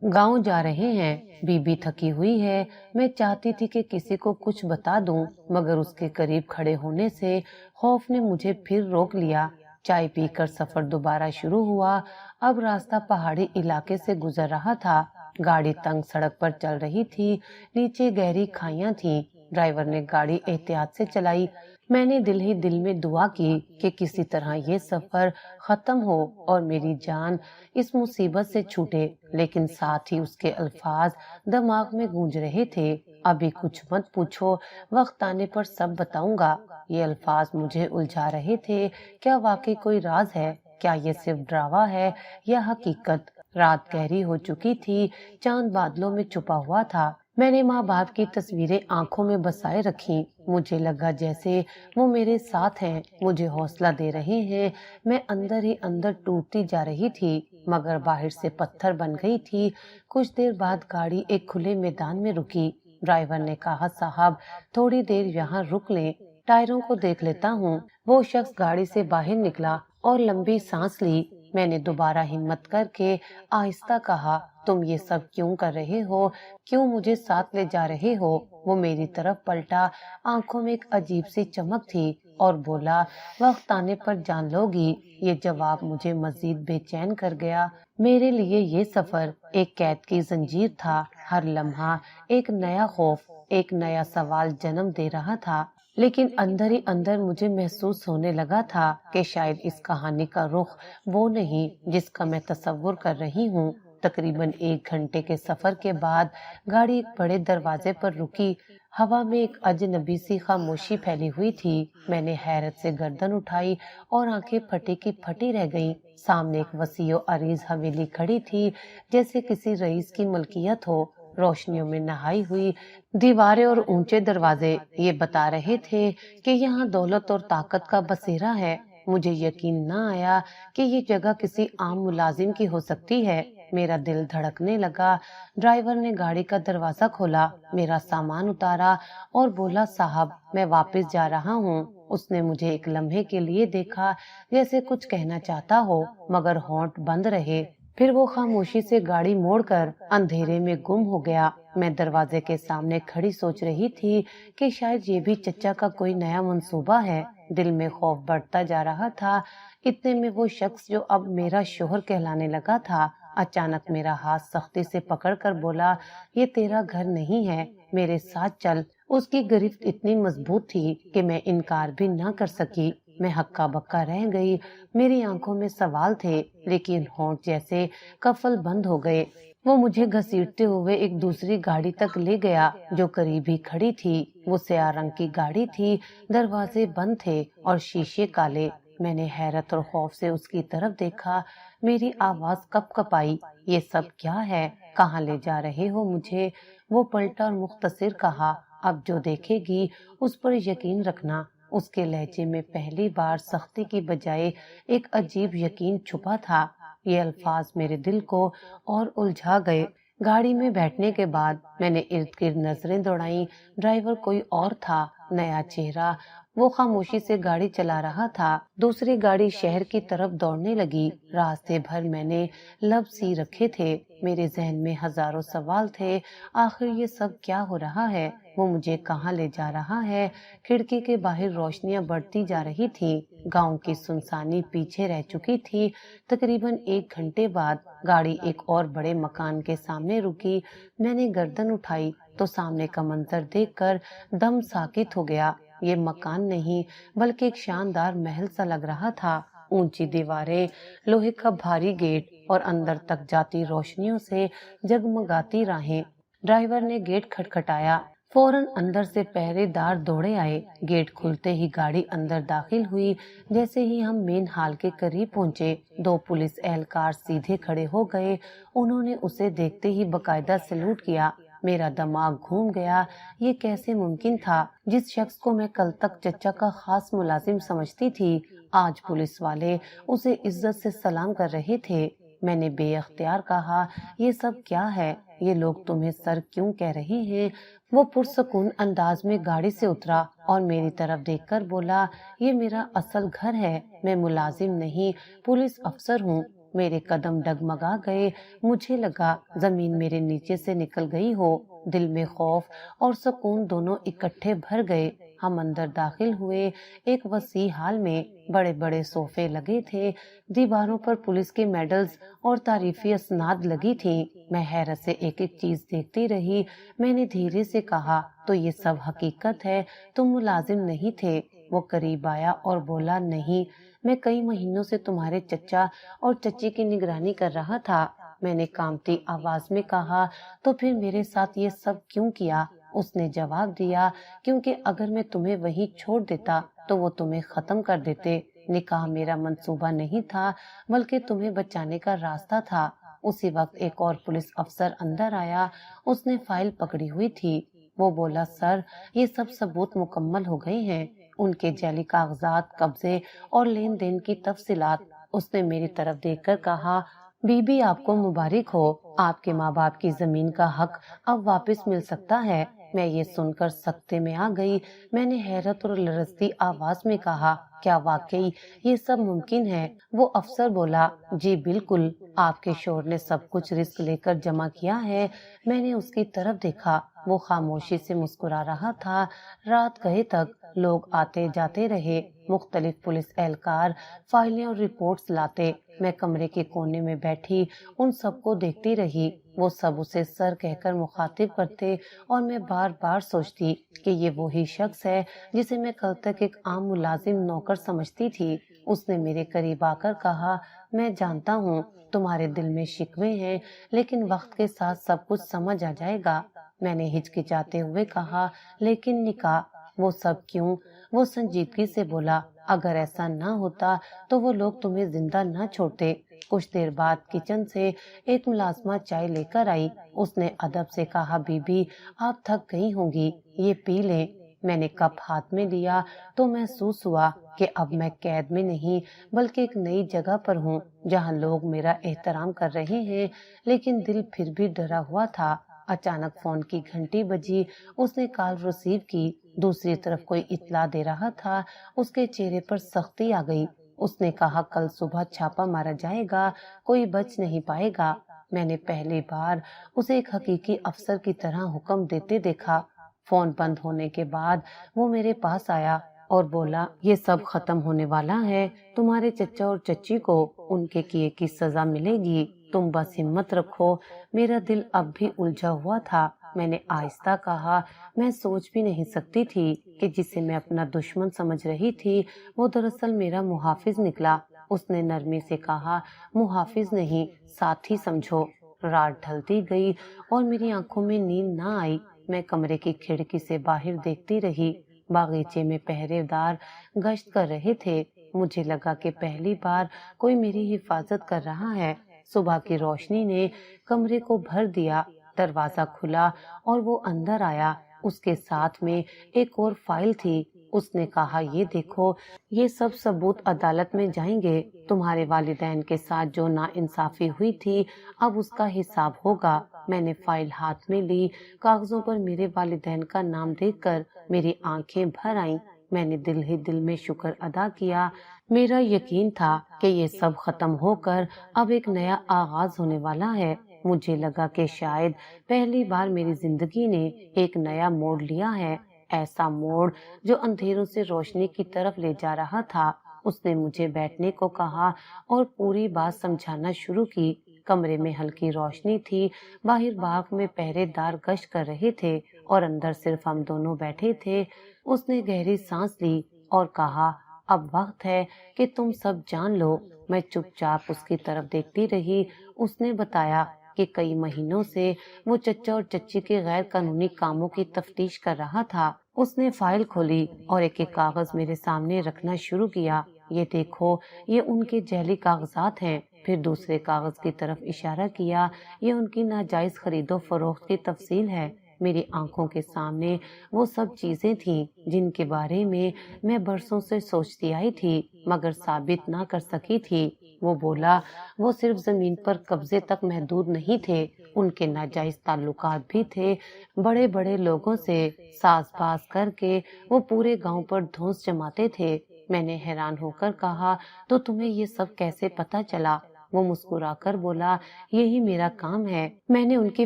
گاؤں جا رہے ہیں، بی بی تھکی ہوئی ہے۔ میں چاہتی تھی کہ کسی کو کچھ بتا دوں مگر اس کے قریب کھڑے ہونے سے خوف نے مجھے پھر روک لیا۔ چائے پی کر سفر دوبارہ شروع ہوا۔ اب راستہ پہاڑی علاقے سے گزر رہا تھا۔ گاڑی تنگ سڑک پر چل رہی تھی، نیچے گہری کھائیاں تھیں۔ ڈرائیور نے گاڑی احتیاط سے چلائی۔ میں نے دل ہی دل میں دعا کی کہ کسی طرح یہ سفر ختم ہو اور میری جان اس مصیبت سے چھوٹے، لیکن ساتھ ہی اس کے الفاظ دماغ میں گونج رہے تھے، ابھی کچھ مت پوچھو، وقت آنے پر سب بتاؤں گا۔ یہ الفاظ مجھے الجھا رہے تھے۔ کیا واقعی کوئی راز ہے؟ کیا یہ صرف ڈراوا ہے یا حقیقت؟ رات گہری ہو چکی تھی، چاند بادلوں میں چھپا ہوا تھا۔ میں نے ماں باپ کی تصویریں آنکھوں میں بسائے رکھی۔ مجھے لگا جیسے وہ میرے ساتھ ہیں، مجھے حوصلہ دے رہے ہیں۔ میں اندر ہی اندر ٹوٹتی جا رہی تھی مگر باہر سے پتھر بن گئی تھی۔ کچھ دیر بعد گاڑی ایک کھلے میدان میں رکی۔ ڈرائیور نے کہا، صاحب تھوڑی دیر یہاں رک لیں، ٹائروں کو دیکھ لیتا ہوں۔ وہ شخص گاڑی سے باہر نکلا اور لمبی سانس لی۔ میں نے دوبارہ ہمت کر کے آہستہ کہا، تم یہ سب کیوں کر رہے ہو؟ کیوں مجھے ساتھ لے جا رہے ہو؟ وہ میری طرف پلٹا، آنکھوں میں ایک عجیب سی چمک تھی اور بولا، وقت آنے پر جان لو گی۔ یہ جواب مجھے مزید بے چین کر گیا۔ میرے لیے یہ سفر ایک قید کی زنجیر تھا۔ ہر لمحہ ایک نیا خوف، ایک نیا سوال جنم دے رہا تھا۔ لیکن اندر ہی اندر مجھے محسوس ہونے لگا تھا کہ شاید اس کہانی کا رخ وہ نہیں جس کا میں تصور کر رہی ہوں۔ تقریباً 1 گھنٹے کے سفر کے بعد گاڑی ایک بڑے دروازے پر رکی۔ ہوا میں ایک اجنبی سی خاموشی پھیلی ہوئی تھی۔ میں نے حیرت سے گردن اٹھائی اور آنکھیں پھٹی کی پھٹی رہ گئیں۔ سامنے ایک وسیع و عریض حویلی کھڑی تھی، جیسے کسی رئیس کی ملکیت ہو۔ روشنیوں میں نہائی ہوئی دیواریں اور اونچے دروازے یہ بتا رہے تھے کہ یہاں دولت اور طاقت کا بسیرا ہے۔ مجھے یقین نہ آیا کہ یہ جگہ کسی عام ملازم کی ہو سکتی ہے۔ میرا دل دھڑکنے لگا۔ ڈرائیور نے گاڑی کا دروازہ کھولا، میرا سامان اتارا اور بولا، صاحب میں واپس جا رہا ہوں۔ اس نے مجھے ایک لمحے کے لیے دیکھا جیسے کچھ کہنا چاہتا ہو مگر ہونٹ بند رہے۔ پھر وہ خاموشی سے گاڑی موڑ کر اندھیرے میں گم ہو گیا۔ میں دروازے کے سامنے کھڑی سوچ رہی تھی کہ شاید یہ بھی چچا کا کوئی نیا منصوبہ ہے۔ دل میں خوف بڑھتا جا رہا تھا۔ اتنے میں وہ شخص جو اب میرا شوہر کہلانے لگا تھا، اچانک میرا ہاتھ سختی سے پکڑ کر بولا، یہ تیرا گھر نہیں ہے، میرے ساتھ چل۔ اس کی گرفت اتنی مضبوط تھی کہ میں انکار بھی نہ کر سکی۔ میں ہکا بکا رہ گئی۔ میری آنکھوں میں سوال تھے لیکن ہونٹ جیسے قفل بند ہو گئے۔ وہ مجھے گھسیٹتے ہوئے ایک دوسری گاڑی تک لے گیا جو قریب ہی کھڑی تھی۔ وہ سیاہ رنگ کی گاڑی تھی، دروازے بند تھے اور شیشے کالے۔ میں نے حیرت اور خوف سے اس کی طرف دیکھا۔ میری آواز کپ کپ آئی، یہ سب کیا ہے؟ کہاں لے جا رہے ہو مجھے؟ وہ پلٹا اور مختصر کہا، اب جو دیکھے گی اس پر یقین رکھنا۔ اس کے لہجے میں پہلی بار سختی کی بجائے ایک عجیب یقین چھپا تھا۔ یہ الفاظ میرے دل کو اور الجھا گئے۔ گاڑی میں بیٹھنے کے بعد میں نے ارد گرد نظریں دوڑائیں۔ ڈرائیور کوئی اور تھا، نیا چہرہ۔ وہ خاموشی سے گاڑی چلا رہا تھا۔ دوسری گاڑی شہر کی طرف دوڑنے لگی۔ راستے بھر میں نے لب سی رکھے تھے۔ میرے ذہن میں ہزاروں سوال تھے۔ آخر یہ سب کیا ہو رہا ہے؟ وہ مجھے کہاں لے جا رہا ہے؟ کھڑکی کے باہر روشنیاں بڑھتی جا رہی تھیں۔ گاؤں کی سنسانی پیچھے رہ چکی تھی۔ تقریباً 1 گھنٹے بعد گاڑی ایک اور بڑے مکان کے سامنے رکی۔ میں نے گردن اٹھائی تو سامنے کا منظر دیکھ کر دم ساکت ہو گیا۔ یہ مکان نہیں بلکہ ایک شاندار محل سا لگ رہا تھا۔ اونچی دیواریں، لوہے کا بھاری گیٹ اور اندر تک جاتی روشنیوں سے جگمگاتی راہیں۔ ڈرائیور نے گیٹ کھٹکھٹایا۔ فوراً اندر سے پہرے دار دوڑے آئے۔ گیٹ کھلتے ہی گاڑی اندر داخل ہوئی۔ جیسے ہی ہم مین ہال کے قریب پہنچے 2 پولیس اہلکار سیدھے کھڑے ہو گئے۔ انہوں نے اسے دیکھتے ہی باقاعدہ سلوٹ کیا۔ میرا دماغ گھوم گیا۔ یہ کیسے ممکن تھا؟ جس شخص کو میں کل تک چچا کا خاص ملازم سمجھتی تھی، آج پولیس والے اسے عزت سے سلام کر رہے تھے۔ میں نے بے اختیار کہا، یہ سب کیا ہے؟ یہ لوگ تمہیں سر کیوں کہہ رہے ہیں؟ وہ پرسکون انداز میں گاڑی سے اترا اور میری طرف دیکھ کر بولا، یہ میرا اصل گھر ہے، میں ملازم نہیں، پولیس افسر ہوں۔ میرے قدم ڈگمگا گئے۔ مجھے لگا زمین میرے نیچے سے نکل گئی ہو۔ دل میں خوف اور سکون دونوں اکٹھے بھر گئے۔ ہم اندر داخل ہوئے۔ ایک وسیع ہال میں بڑے بڑے صوفے لگے تھے۔ دیواروں پر پولیس کے میڈلز اور تعریفی اسناد لگی تھیں۔ میں حیرت سے ایک ایک چیز دیکھتی رہی۔ میں نے دھیرے سے کہا، تو یہ سب حقیقت ہے؟ تم ملازم نہیں تھے؟ وہ قریب آیا اور بولا، نہیں، میں کئی مہینوں سے تمہارے چچا اور چچی کی نگرانی کر رہا تھا۔ میں نے کانپتی آواز میں کہا، تو پھر میرے ساتھ یہ سب کیوں کیا؟ اس نے جواب دیا، کیونکہ اگر میں تمہیں وہیں چھوڑ دیتا تو وہ تمہیں ختم کر دیتے۔ نکاح میرا منصوبہ نہیں تھا بلکہ تمہیں بچانے کا راستہ تھا۔ اسی وقت ایک اور پولیس افسر اندر آیا۔ اس نے فائل پکڑی ہوئی تھی۔ وہ بولا، سر، یہ سب ثبوت مکمل ہو گئے ہیں، ان کے جعلی کاغذات، قبضے اور لین دین کی تفصیلات۔ اس نے میری طرف دیکھ کر کہا، بی بی آپ کو مبارک ہو، آپ کے ماں باپ کی زمین کا حق اب واپس مل سکتا ہے۔ میں یہ سن کر سکتے میں آ گئی۔ میں نے حیرت اور لرزتی آواز میں کہا، کیا واقعی یہ سب ممکن ہے؟ وہ افسر بولا، جی بالکل، آپ کے شوہر نے سب کچھ رسک لے کر جمع کیا ہے۔ میں نے اس کی طرف دیکھا۔ وہ خاموشی سے مسکرا رہا تھا۔ رات گئے تک لوگ آتے جاتے رہے۔ مختلف پولیس اہلکار فائلیں اور رپورٹس لاتے۔ میں کمرے کے کونے میں بیٹھی ان سب کو دیکھتی رہی۔ وہ سب اسے سر کہہ کر مخاطب کرتے اور میں بار بار سوچتی کہ یہ وہی شخص ہے جسے میں کل تک ایک عام ملازم نوکر سمجھتی تھی۔ اس نے میرے قریب آ کر کہا، میں جانتا ہوں تمہارے دل میں شکوے ہیں، لیکن وقت کے ساتھ سب کچھ سمجھ آ جائے گا۔ میں نے ہچکچاتے ہوئے کہا، لیکن نکاح، وہ سب کیوں؟ وہ سنجیدگی سے بولا، اگر ایسا نہ ہوتا تو وہ لوگ تمہیں زندہ نہ چھوڑتے۔ کچھ دیر بعد کچن سے ایک ملازمہ چائے لے کر آئی۔ اس نے ادب سے کہا، بی بی آپ تھک گئی ہوں گی، یہ پی لیں۔ میں نے کپ ہاتھ میں لیا تو محسوس ہوا کہ اب میں قید میں نہیں بلکہ ایک نئی جگہ پر ہوں، جہاں لوگ میرا احترام کر رہے ہیں، لیکن دل پھر بھی ڈرا ہوا تھا۔ اچانک فون کی گھنٹی بجی۔ اس نے کال ریسیو کی۔ دوسری طرف کوئی اطلاع دے رہا تھا۔ اس کے چہرے پر سختی آ گئی۔ اس نے کہا، کل صبح چھاپا مارا جائے گا، کوئی بچ نہیں پائے گا۔ میں نے پہلی بار اسے ایک حقیقی افسر کی طرح حکم دیتے دیکھا۔ فون بند ہونے کے بعد وہ میرے پاس آیا اور بولا، یہ سب ختم ہونے والا ہے، تمہارے چچا اور چچی کو ان کے کیے کی سزا ملے گی، تم بس ہمت رکھو۔ میرا دل اب بھی الجھا ہوا تھا۔ میں نے آہستہ کہا، میں سوچ بھی نہیں سکتی تھی کہ جسے میں اپنا دشمن سمجھ رہی تھی وہ دراصل میرا محافظ نکلا۔ اس نے نرمی سے کہا، محافظ نہیں، ساتھی سمجھو۔ رات ڈھلتی گئی اور میری آنکھوں میں نیند نہ آئی۔ میں کمرے کی کھڑکی سے باہر دیکھتی رہی۔ باغیچے میں پہرے دار گشت کر رہے تھے۔ مجھے لگا کہ پہلی بار کوئی میری حفاظت کر رہا ہے۔ صبح کی روشنی نے کمرے کو بھر دیا۔ دروازہ کھلا اور وہ اندر آیا۔ اس کے ساتھ میں ایک اور فائل تھی۔ اس نے کہا یہ دیکھو، یہ سب ثبوت عدالت میں جائیں گے۔ تمہارے والدین کے ساتھ جو ناانصافی ہوئی تھی اب اس کا حساب ہوگا۔ میں نے فائل ہاتھ میں لی، کاغذوں پر میرے والدین کا نام دیکھ کر میری آنکھیں بھر آئیں۔ میں نے دل ہی دل میں شکر ادا کیا۔ میرا یقین تھا کہ یہ سب ختم ہو کر اب ایک نیا آغاز ہونے والا ہے۔ مجھے لگا کہ شاید پہلی بار میری زندگی نے ایک نیا موڑ لیا ہے، ایسا موڑ جو اندھیروں سے روشنی کی طرف لے جا رہا تھا۔ اس نے مجھے بیٹھنے کو کہا اور پوری بات سمجھانا شروع کی۔ کمرے میں ہلکی روشنی تھی، باہر باغ میں پہرے دار گشت کر رہے تھے اور اندر صرف ہم دونوں بیٹھے تھے۔ اس نے گہری سانس لی اور کہا اب وقت ہے کہ تم سب جان لو۔ میں چپ چاپ اس کی طرف دیکھتی رہی۔ اس نے بتایا کہ کئی مہینوں سے وہ چچا اور چچی کے غیر قانونی کاموں کی تفتیش کر رہا تھا۔ اس نے فائل کھولی اور ایک ایک کاغذ میرے سامنے رکھنا شروع کیا۔ یہ دیکھو، یہ ان کے جعلی کاغذات ہیں۔ پھر دوسرے کاغذ کی طرف اشارہ کیا، یہ ان کی ناجائز خرید و فروخت کی تفصیل ہے۔ میری آنکھوں کے سامنے وہ سب چیزیں تھیں جن کے بارے میں برسوں سے سوچتی آئی تھی مگر ثابت نہ کر سکی تھی۔ وہ بولا وہ صرف زمین پر قبضے تک محدود نہیں تھے، ان کے ناجائز تعلقات بھی تھے۔ بڑے بڑے لوگوں سے ساز باز کر کے وہ پورے گاؤں پر دھونس جماتے تھے۔ میں نے حیران ہو کر کہا تو تمہیں یہ سب کیسے پتا چلا؟ وہ مسکرا کر بولا یہی میرا کام ہے۔ میں نے ان کے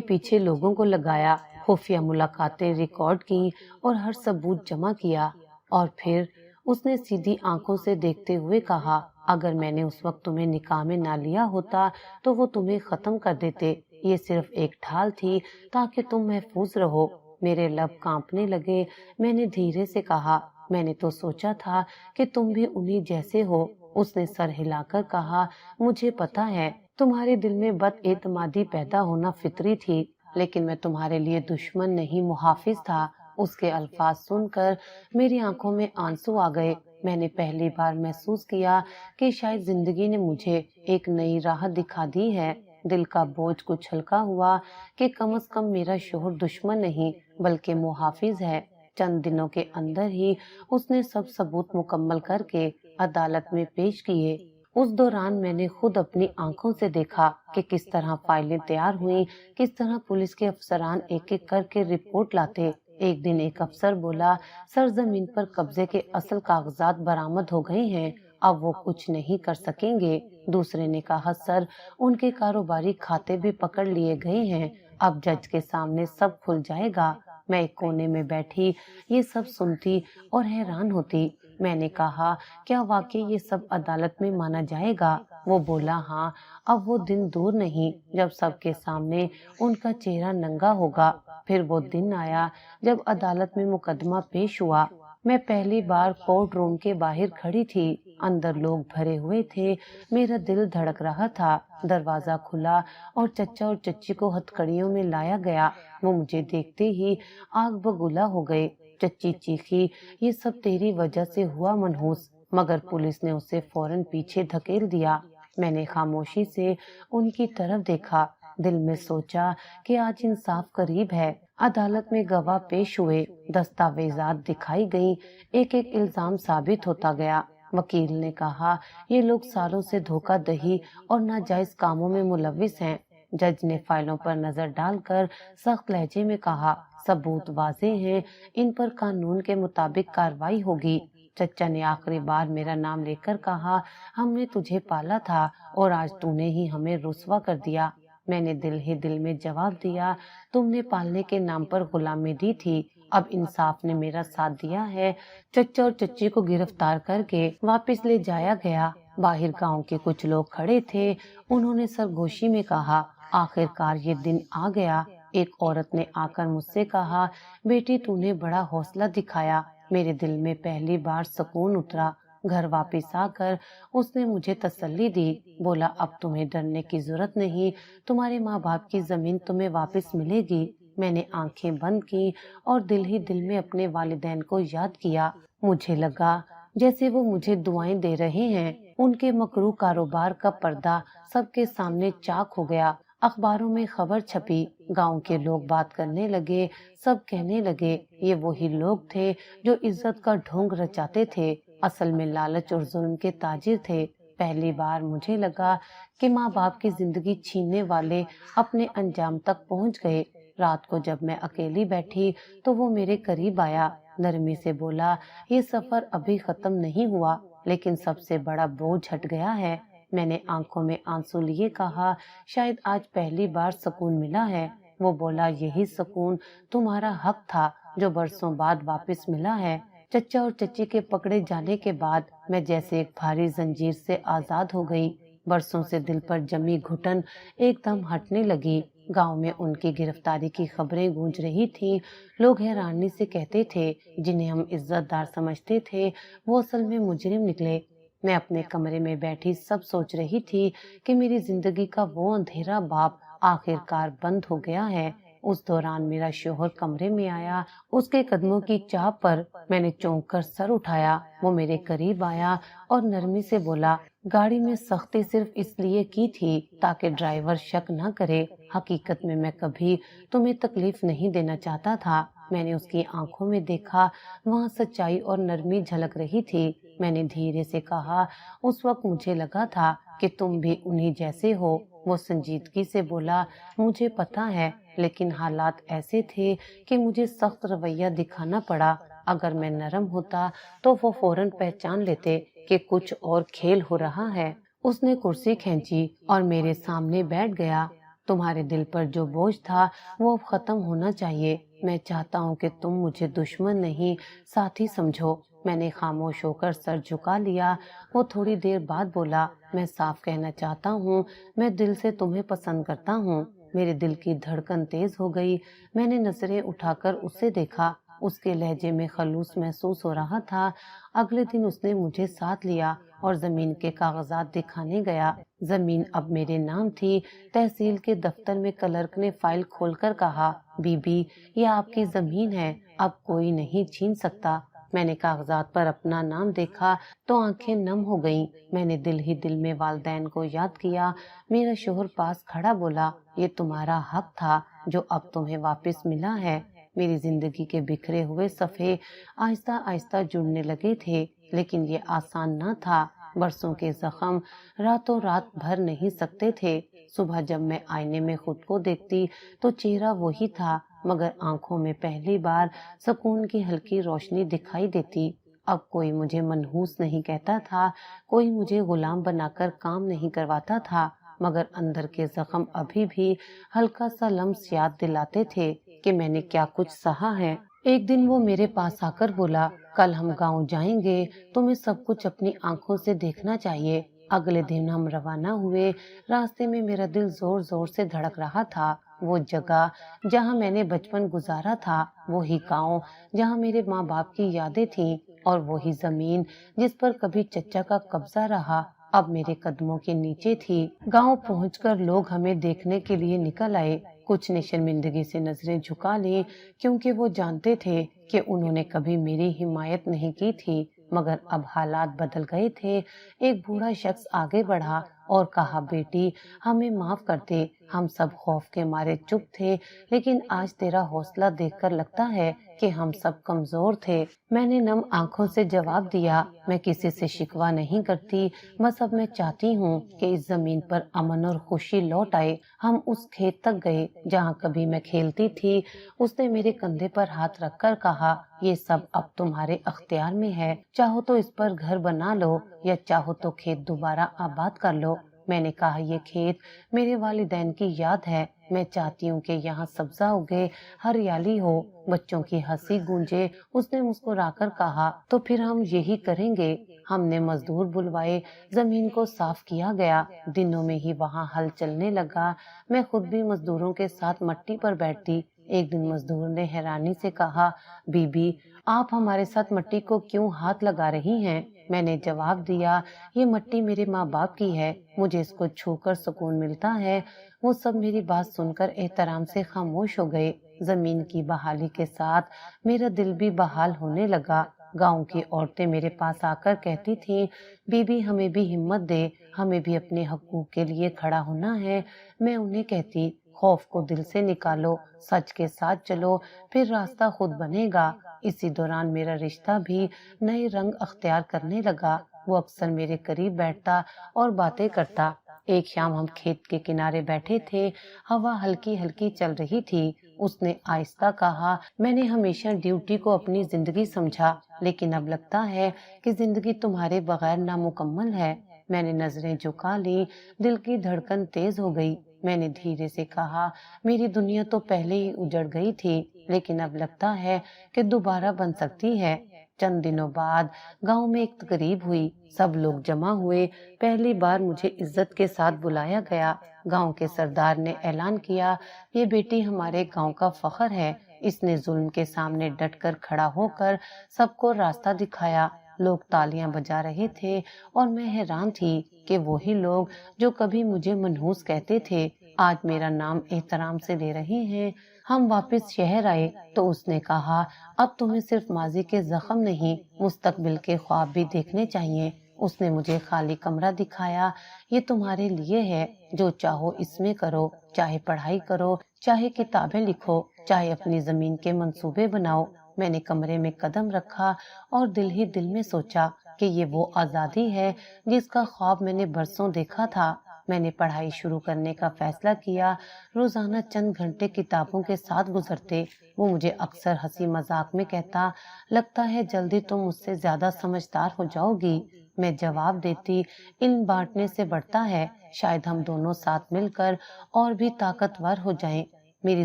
پیچھے لوگوں کو لگایا، خفیہ ملاقاتیں ریکارڈ کی اور ہر ثبوت جمع کیا۔ اور پھر اس نے سیدھی آنکھوں سے دیکھتے ہوئے کہا اگر میں نے اس وقت تمہیں نکاح میں نہ لیا ہوتا تو وہ تمہیں ختم کر دیتے۔ یہ صرف ایک ڈھال تھی تاکہ تم محفوظ رہو۔ میرے لب کانپنے لگے۔ میں نے دھیرے سے کہا میں نے تو سوچا تھا کہ تم بھی انہی جیسے ہو۔ اس نے سر ہلا کر کہا مجھے پتا ہے تمہارے دل میں بد اعتمادی پیدا ہونا فطری تھی، لیکن میں تمہارے لیے دشمن نہیں محافظ تھا۔ اس کے الفاظ سن کر میری آنکھوں میں آنسو آ گئے۔ میں نے پہلی بار محسوس کیا کہ شاید زندگی نے مجھے ایک نئی راہ دکھا دی ہے۔ دل کا بوجھ کچھ ہلکا ہوا کہ کم از کم میرا شوہر دشمن نہیں بلکہ محافظ ہے۔ چند دنوں کے اندر ہی اس نے سب ثبوت مکمل کر کے عدالت میں پیش کیے۔ اس دوران میں نے خود اپنی آنکھوں سے دیکھا کہ کس طرح فائلیں تیار ہوئیں، کس طرح پولیس کے افسران ایک ایک کر کے رپورٹ لاتے۔ ایک دن ایک افسر بولا سرزمین پر قبضے کے اصل کاغذات برآمد ہو گئے ہیں، اب وہ کچھ نہیں کر سکیں گے۔ دوسرے نے کہا سر ان کے کاروباری کھاتے بھی پکڑ لیے گئے ہیں، اب جج کے سامنے سب کھل جائے گا۔ میں ایک کونے میں بیٹھی یہ سب سنتی اور حیران ہوتی۔ میں نے کہا کیا واقعی یہ سب عدالت میں مانا جائے گا؟ وہ بولا ہاں، اب وہ دن دور نہیں جب سب کے سامنے ان کا چہرہ ننگا ہوگا۔ پھر وہ دن آیا جب عدالت میں مقدمہ پیش ہوا۔ میں پہلی بار کورٹ روم کے باہر کھڑی تھی، اندر لوگ بھرے ہوئے تھے، میرا دل دھڑک رہا تھا۔ دروازہ کھلا اور چچا اور چچی کو ہتھکڑیوں میں لایا گیا۔ وہ مجھے دیکھتے ہی آگ بگولا ہو گئے۔ چچی چیخی یہ سب تیری وجہ سے ہوا منحوس، مگر پولیس نے اسے فوراً پیچھے دھکیل دیا۔ میں نے خاموشی سے ان کی طرف دیکھا، دل میں سوچا کہ آج انصاف قریب ہے۔ عدالت میں گواہ پیش ہوئے، دستاویزات دکھائی گئیں، ایک ایک الزام ثابت ہوتا گیا۔ وکیل نے کہا یہ لوگ سالوں سے دھوکہ دہی اور ناجائز کاموں میں ملوث ہیں۔ جج نے فائلوں پر نظر ڈال کر سخت لہجے میں کہا ثبوت واضح ہیں، ان پر قانون کے مطابق کارروائی ہوگی۔ چچا نے آخری بار میرا نام لے کر کہا ہم نے تجھے پالا تھا اور آج تو نے ہی ہمیں رسوا کر دیا۔ میں نے دل ہی دل میں جواب دیا تم نے پالنے کے نام پر غلامی دی تھی، اب انصاف نے میرا ساتھ دیا ہے۔ چچا اور چچی کو گرفتار کر کے واپس لے جایا گیا۔ باہر گاؤں کے کچھ لوگ کھڑے تھے، انہوں نے سرگوشی میں کہا آخر کار یہ دن آ گیا۔ ایک عورت نے آ کر مجھ سے کہا بیٹی تو نے بڑا حوصلہ دکھایا۔ میرے دل میں پہلی بار سکون اترا۔ گھر واپس آ کر اس نے مجھے تسلی دی، بولا اب تمہیں ڈرنے کی ضرورت نہیں، تمہارے ماں باپ کی زمین تمہیں واپس ملے گی۔ میں نے آنکھیں بند کی اور دل ہی دل میں اپنے والدین کو یاد کیا۔ مجھے لگا جیسے وہ مجھے دعائیں دے رہے ہیں۔ ان کے مکروہ کاروبار کا پردہ سب کے سامنے چاک ہو گیا۔ اخباروں میں خبر چھپی، گاؤں کے لوگ بات کرنے لگے، سب کہنے لگے یہ وہی لوگ تھے جو عزت کا ڈھونگ رچاتے تھے، اصل میں لالچ اور ظلم کے تاجر تھے۔ پہلی بار مجھے لگا کہ ماں باپ کی زندگی چھیننے والے اپنے انجام تک پہنچ گئے۔ رات کو جب میں اکیلی بیٹھی تو وہ میرے قریب آیا، نرمی سے بولا یہ سفر ابھی ختم نہیں ہوا، لیکن سب سے بڑا بوجھ ہٹ گیا ہے۔ میں نے آنکھوں میں آنسو لیے کہا شاید آج پہلی بار سکون ملا ہے۔ وہ بولا یہی سکون تمہارا حق تھا جو برسوں بعد واپس ملا ہے۔ چچا اور چچی کے پکڑے جانے کے بعد میں جیسے ایک بھاری زنجیر سے آزاد ہو گئی۔ برسوں سے دل پر جمی گھٹن ایک دم ہٹنے لگی۔ گاؤں میں ان کی گرفتاری کی خبریں گونج رہی تھیں۔ لوگ حیرانی سے کہتے تھے جنہیں ہم عزت دار سمجھتے تھے وہ اصل میں مجرم نکلے۔ میں اپنے کمرے میں بیٹھی سب سوچ رہی تھی کہ میری زندگی کا وہ اندھیرا باب آخر کار بند ہو گیا ہے۔ اس دوران میرا شوہر کمرے میں آیا، اس کے قدموں کی چاپ پر میں نے چونک کر سر اٹھایا۔ وہ میرے قریب آیا اور نرمی سے بولا گاڑی میں سختی صرف اس لیے کی تھی تاکہ ڈرائیور شک نہ کرے، حقیقت میں کبھی تمہیں تکلیف نہیں دینا چاہتا تھا۔ میں نے اس کی آنکھوں میں دیکھا، وہاں سچائی اور نرمی جھلک رہی تھی۔ میں نے دھیرے سے کہا اس وقت مجھے لگا تھا کہ تم بھی انہی جیسے ہو۔ وہ سنجیدگی سے بولا مجھے پتا ہے، لیکن حالات ایسے تھے کہ مجھے سخت رویہ دکھانا پڑا۔ اگر میں نرم ہوتا تو وہ فوراً پہچان لیتے کہ کچھ اور کھیل ہو رہا ہے۔ اس نے کرسی کھینچی اور میرے سامنے بیٹھ گیا۔ تمہارے دل پر جو بوجھ تھا وہ اب ختم ہونا چاہیے۔ میں چاہتا ہوں کہ تم مجھے دشمن نہیں ساتھی سمجھو۔ میں نے خاموش ہو کر سر جھکا لیا۔ وہ تھوڑی دیر بعد بولا میں صاف کہنا چاہتا ہوں میں دل سے تمہیں پسند کرتا ہوں۔ میرے دل کی دھڑکن تیز ہو گئی۔ میں نے نظریں اٹھا کر اسے دیکھا، اس کے لہجے میں خلوص محسوس ہو رہا تھا۔ اگلے دن اس نے مجھے ساتھ لیا اور زمین کے کاغذات دکھانے گیا۔ زمین اب میرے نام تھی۔ تحصیل کے دفتر میں کلرک نے فائل کھول کر کہا بی بی یہ آپ کی زمین ہے، اب کوئی نہیں چھین سکتا۔ میں نے کاغذات پر اپنا نام دیکھا تو آنکھیں نم ہو گئیں۔ میں نے دل ہی دل میں والدین کو یاد کیا۔ میرا شوہر پاس کھڑا بولا یہ تمہارا حق تھا جو اب تمہیں واپس ملا ہے۔ میری زندگی کے بکھرے ہوئے صفحے آہستہ آہستہ جڑنے لگے تھے، لیکن یہ آسان نہ تھا۔ برسوں کے زخم راتوں رات بھر نہیں سکتے تھے۔ صبح جب میں آئینے میں خود کو دیکھتی تو چہرہ وہی تھا، مگر آنکھوں میں پہلی بار سکون کی ہلکی روشنی دکھائی دیتی۔ اب کوئی مجھے منحوس نہیں کہتا تھا، کوئی مجھے غلام بنا کر کام نہیں کرواتا تھا، مگر اندر کے زخم ابھی بھی ہلکا سا لمس یاد دلاتے تھے کہ میں نے کیا کچھ سہا ہے۔ ایک دن وہ میرے پاس آ کر بولا کل ہم گاؤں جائیں گے، تمہیں سب کچھ اپنی آنکھوں سے دیکھنا چاہیے۔ اگلے دن ہم روانہ ہوئے۔ راستے میں میرا دل زور زور سے دھڑک رہا تھا۔ وہ جگہ جہاں میں نے بچپن گزارا تھا، وہی گاؤں جہاں میرے ماں باپ کی یادیں تھیں، اور وہی زمین جس پر کبھی چچا کا قبضہ رہا اب میرے قدموں کے نیچے تھی۔ گاؤں پہنچ کر لوگ ہمیں دیکھنے کے لیے نکل آئے۔ کچھ نے شرمندگی سے نظریں جھکا لیں کیونکہ وہ جانتے تھے کہ انہوں نے کبھی میری حمایت نہیں کی تھی، مگر اب حالات بدل گئے تھے۔ ایک بوڑھا شخص آگے بڑھا اور کہا بیٹی ہمیں معاف کر دے، ہم سب خوف کے مارے چپ تھے، لیکن آج تیرا حوصلہ دیکھ کر لگتا ہے کہ ہم سب کمزور تھے۔ میں نے نم آنکھوں سے جواب دیا میں کسی سے شکوہ نہیں کرتی، بس اب میں چاہتی ہوں کہ اس زمین پر امن اور خوشی لوٹ آئے۔ ہم اس کھیت تک گئے جہاں کبھی میں کھیلتی تھی۔ اس نے میرے کندھے پر ہاتھ رکھ کر کہا یہ سب اب تمہارے اختیار میں ہے، چاہو تو اس پر گھر بنا لو یا چاہو تو کھیت دوبارہ آباد کر لو۔ میں نے کہا یہ کھیت میرے والدین کی یاد ہے، میں چاہتی ہوں کہ یہاں سبزہ اگے، ہریالی ہو، بچوں کی ہنسی گونجے۔ اس نے مسکرا کر کہا تو پھر ہم یہی کریں گے۔ ہم نے مزدور بلوائے، زمین کو صاف کیا گیا، دنوں میں ہی وہاں ہل چلنے لگا۔ میں خود بھی مزدوروں کے ساتھ مٹی پر بیٹھتی۔ ایک دن مزدور نے حیرانی سے کہا بی بی آپ ہمارے ساتھ مٹی کو کیوں ہاتھ لگا رہی ہیں؟ میں نے جواب دیا یہ مٹی میرے ماں باپ کی ہے، مجھے اس کو چھو کر سکون ملتا ہے۔ وہ سب میری بات سن کر احترام سے خاموش ہو گئے۔ زمین کی بحالی کے ساتھ میرا دل بھی بحال ہونے لگا۔ گاؤں کی عورتیں میرے پاس آ کر کہتی تھیں بی بی ہمیں بھی ہمت دے، ہمیں بھی اپنے حقوق کے لیے کھڑا ہونا ہے۔ میں انہیں کہتی خوف کو دل سے نکالو، سچ کے ساتھ چلو، پھر راستہ خود بنے گا۔ اسی دوران میرا رشتہ بھی نئے رنگ اختیار کرنے لگا۔ وہ اکثر میرے قریب بیٹھتا اور باتیں کرتا۔ ایک شام ہم کھیت کے کنارے بیٹھے تھے، ہوا ہلکی ہلکی چل رہی تھی۔ اس نے آہستہ کہا میں نے ہمیشہ ڈیوٹی کو اپنی زندگی سمجھا، لیکن اب لگتا ہے کہ زندگی تمہارے بغیر نامکمل ہے۔ میں نے نظریں جھکا لی، دل کی دھڑکن تیز ہو گئی۔ میں نے دھیرے سے کہا میری دنیا تو پہلے ہی اجڑ گئی تھی، لیکن اب لگتا ہے کہ دوبارہ بن سکتی ہے۔ چند دنوں بعد گاؤں میں ایک تقریب ہوئی، سب لوگ جمع ہوئے۔ پہلی بار مجھے عزت کے ساتھ بلایا گیا۔ گاؤں کے سردار نے اعلان کیا یہ بیٹی ہمارے گاؤں کا فخر ہے، اس نے ظلم کے سامنے ڈٹ کر کھڑا ہو کر سب کو راستہ دکھایا۔ لوگ تالیاں بجا رہے تھے اور میں حیران تھی کہ وہی لوگ جو کبھی مجھے منحوس کہتے تھے آج میرا نام احترام سے لے رہے ہیں۔ ہم واپس شہر آئے تو اس نے کہا اب تمہیں صرف ماضی کے زخم نہیں، مستقبل کے خواب بھی دیکھنے چاہیے۔ اس نے مجھے خالی کمرہ دکھایا، یہ تمہارے لیے ہے، جو چاہو اس میں کرو، چاہے پڑھائی کرو، چاہے کتابیں لکھو، چاہے اپنی زمین کے منصوبے بناؤ۔ میں نے کمرے میں قدم رکھا اور دل ہی دل میں سوچا کہ یہ وہ آزادی ہے جس کا خواب میں نے برسوں دیکھا تھا۔ میں نے پڑھائی شروع کرنے کا فیصلہ کیا۔ روزانہ چند گھنٹے کتابوں کے ساتھ گزرتے۔ وہ مجھے اکثر ہنسی مذاق میں کہتا لگتا ہے جلدی تم مجھ سے زیادہ سمجھدار ہو جاؤ گی۔ میں جواب دیتی علم بانٹنے سے بڑھتا ہے، شاید ہم دونوں ساتھ مل کر اور بھی طاقتور ہو جائیں۔ میری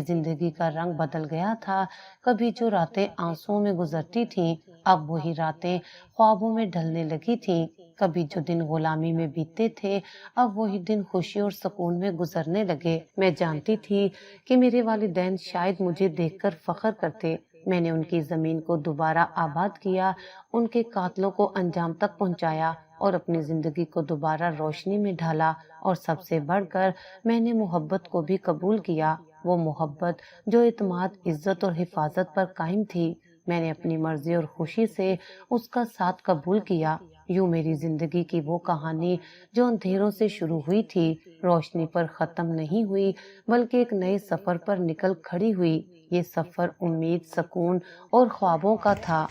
زندگی کا رنگ بدل گیا تھا۔ کبھی جو راتیں آنسوؤں میں گزرتی تھیں اب وہی راتیں خوابوں میں ڈھلنے لگی تھیں۔ کبھی جو دن غلامی میں بیتتے تھے اب وہی دن خوشی اور سکون میں گزرنے لگے۔ میں جانتی تھی کہ میرے والدین شاید مجھے دیکھ کر فخر کرتے۔ میں نے ان کی زمین کو دوبارہ آباد کیا، ان کے قاتلوں کو انجام تک پہنچایا اور اپنی زندگی کو دوبارہ روشنی میں ڈھالا۔ اور سب سے بڑھ کر میں نے محبت کو بھی قبول کیا، وہ محبت جو اعتماد، عزت اور حفاظت پر قائم تھی۔ میں نے اپنی مرضی اور خوشی سے اس کا ساتھ قبول کیا۔ یوں میری زندگی کی وہ کہانی جو اندھیروں سے شروع ہوئی تھی روشنی پر ختم نہیں ہوئی، بلکہ ایک نئے سفر پر نکل کھڑی ہوئی۔ یہ سفر امید، سکون اور خوابوں کا تھا۔